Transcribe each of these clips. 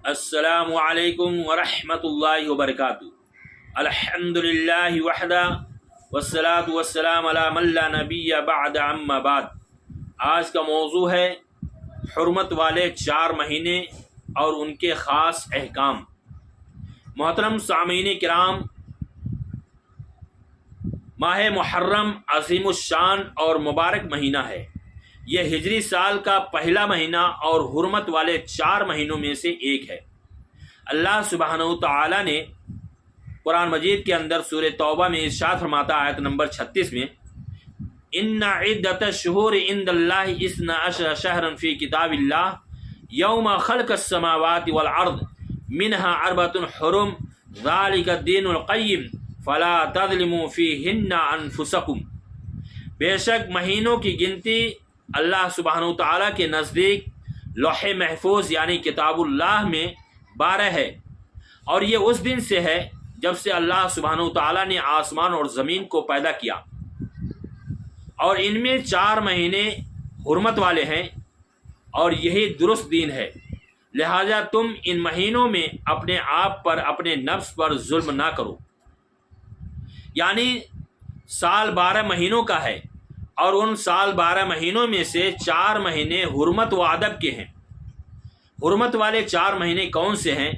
السلام علیکم ورحمۃ اللہ وبرکاتہ۔ الحمدللہ وحدہ والصلاة والسلام علی من لا نبی بعد اما بعد۔ آج کا موضوع ہے حرمت والے 4 مہینے اور ان کے خاص احکام۔ محترم سامعین کرام، ماہ محرم عظیم الشان اور مبارک مہینہ ہے۔ یہ ہجری سال کا پہلا مہینہ اور حرمت والے 4 مہینوں میں سے ایک ہے۔ اللہ سبحانہ وتعالی نے قرآن مجید کے اندر سورہ توبہ میں ارشاد فرماتا ہے آیت نمبر 36 میں، ان عدۃ الشہور عند اللہ 12 شہرا فی کتاب اللہ یوم خلق السماوات والارض منها 4 حرم ذلک الدین القیم فلا تظلموا فیہن انفسکم۔ بے شک مہینوں کی گنتی اللہ سبحانہ وتعالی کے نزدیک لوح محفوظ یعنی کتاب اللہ میں 12 ہے، اور یہ اس دن سے ہے جب سے اللہ سبحانہ وتعالی نے آسمان اور زمین کو پیدا کیا، اور ان میں 4 مہینے حرمت والے ہیں، اور یہی درست دین ہے۔ لہذا تم ان مہینوں میں اپنے آپ پر اپنے نفس پر ظلم نہ کرو۔ یعنی سال 12 مہینوں کا ہے، اور ان سال 12 مہینوں میں سے 4 مہینے حرمت و ادب کے ہیں۔ حرمت والے 4 مہینے کون سے ہیں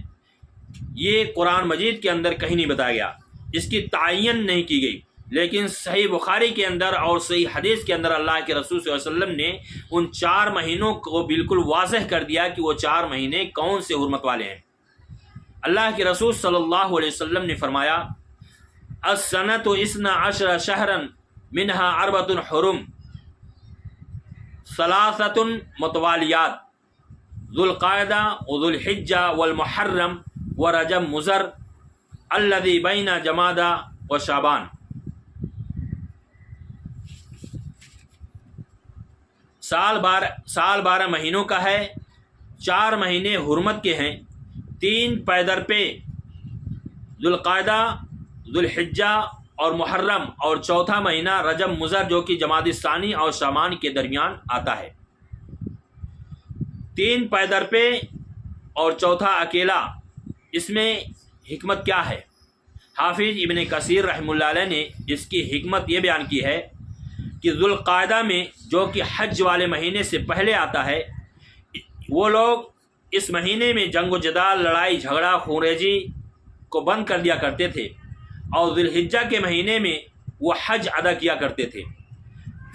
یہ قرآن مجید کے اندر کہیں نہیں بتایا گیا، اس کی تعین نہیں کی گئی، لیکن صحیح بخاری کے اندر اور صحیح حدیث کے اندر اللہ کے رسول صلی اللہ علیہ وسلم نے ان 4 مہینوں کو بالکل واضح کر دیا کہ وہ 4 مہینے کون سے حرمت والے ہیں۔ اللہ کے رسول صلی اللہ علیہ وسلم نے فرمایا، السنۃ 12 شہرا منها 4 حرم 3 متوالیات ذو القعدہ وذو الحجہ والمحرم ورجب مضر الذی بین جمادہ و شعبان۔ سال 12 مہینوں کا ہے، 4 مہینے حرمت کے ہیں، 3 پیدر پہ ذو القعدہ ذو الحجہ اور محرم، اور 4تھا مہینہ رجب مضر جو کہ جمادی الثانی اور شعبان کے درمیان آتا ہے۔ 3 پیدر پہ اور 4تھا اکیلا، اس میں حکمت کیا ہے؟ حافظ ابن کثیر رحمہ اللہ علیہ نے اس کی حکمت یہ بیان کی ہے کہ ذو القعدہ میں جو کہ حج والے مہینے سے پہلے آتا ہے، وہ لوگ اس مہینے میں جنگ و جدال، لڑائی جھگڑا، خونریزی کو بند کر دیا کرتے تھے، اور ذو الحجہ کے مہینے میں وہ حج ادا کیا کرتے تھے۔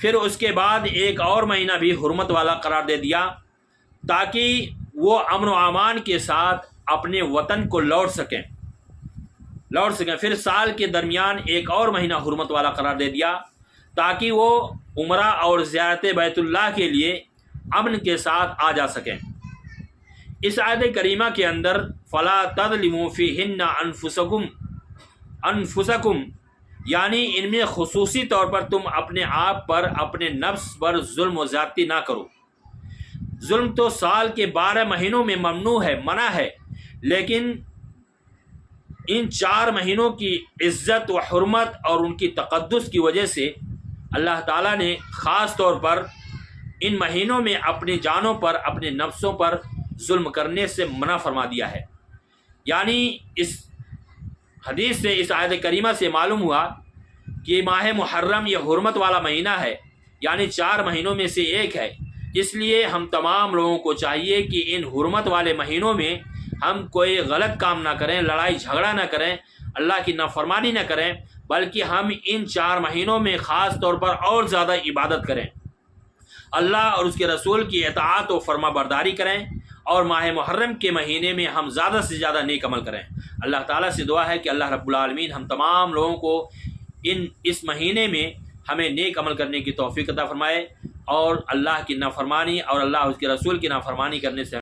پھر اس کے بعد ایک اور مہینہ بھی حرمت والا قرار دے دیا تاکہ وہ امن و امان کے ساتھ اپنے وطن کو لوٹ سکیں۔ پھر سال کے درمیان ایک اور مہینہ حرمت والا قرار دے دیا تاکہ وہ عمرہ اور زیارت بیت اللہ کے لیے امن کے ساتھ آ جا سکیں۔ اس آیت کریمہ کے اندر فلا تظلموا فیہن انفسکم یعنی ان میں خصوصی طور پر تم اپنے آپ پر، اپنے نفس پر ظلم و زیادتی نہ کرو۔ ظلم تو سال کے 12 مہینوں میں ممنوع ہے، منع ہے، لیکن ان 4 مہینوں کی عزت و حرمت اور ان کی تقدس کی وجہ سے اللہ تعالیٰ نے خاص طور پر ان مہینوں میں اپنی جانوں پر، اپنے نفسوں پر ظلم کرنے سے منع فرما دیا ہے۔ یعنی اس حدیث سے، اس آیت کریمہ سے معلوم ہوا کہ ماہ محرم یہ حرمت والا مہینہ ہے، یعنی 4 مہینوں میں سے ایک ہے۔ اس لیے ہم تمام لوگوں کو چاہیے کہ ان حرمت والے مہینوں میں ہم کوئی غلط کام نہ کریں، لڑائی جھگڑا نہ کریں، اللہ کی نافرمانی نہ کریں، بلکہ ہم ان 4 مہینوں میں خاص طور پر اور زیادہ عبادت کریں، اللہ اور اس کے رسول کی اطاعت و فرما برداری کریں، اور ماہ محرم کے مہینے میں ہم زیادہ سے زیادہ نیک عمل کریں۔ اللہ تعالیٰ سے دعا ہے کہ اللہ رب العالمین ہم تمام لوگوں کو اس مہینے میں ہمیں نیک عمل کرنے کی توفیق عطا فرمائے، اور اللہ کی نافرمانی اور اللہ اس کے رسول کی نافرمانی کرنے سے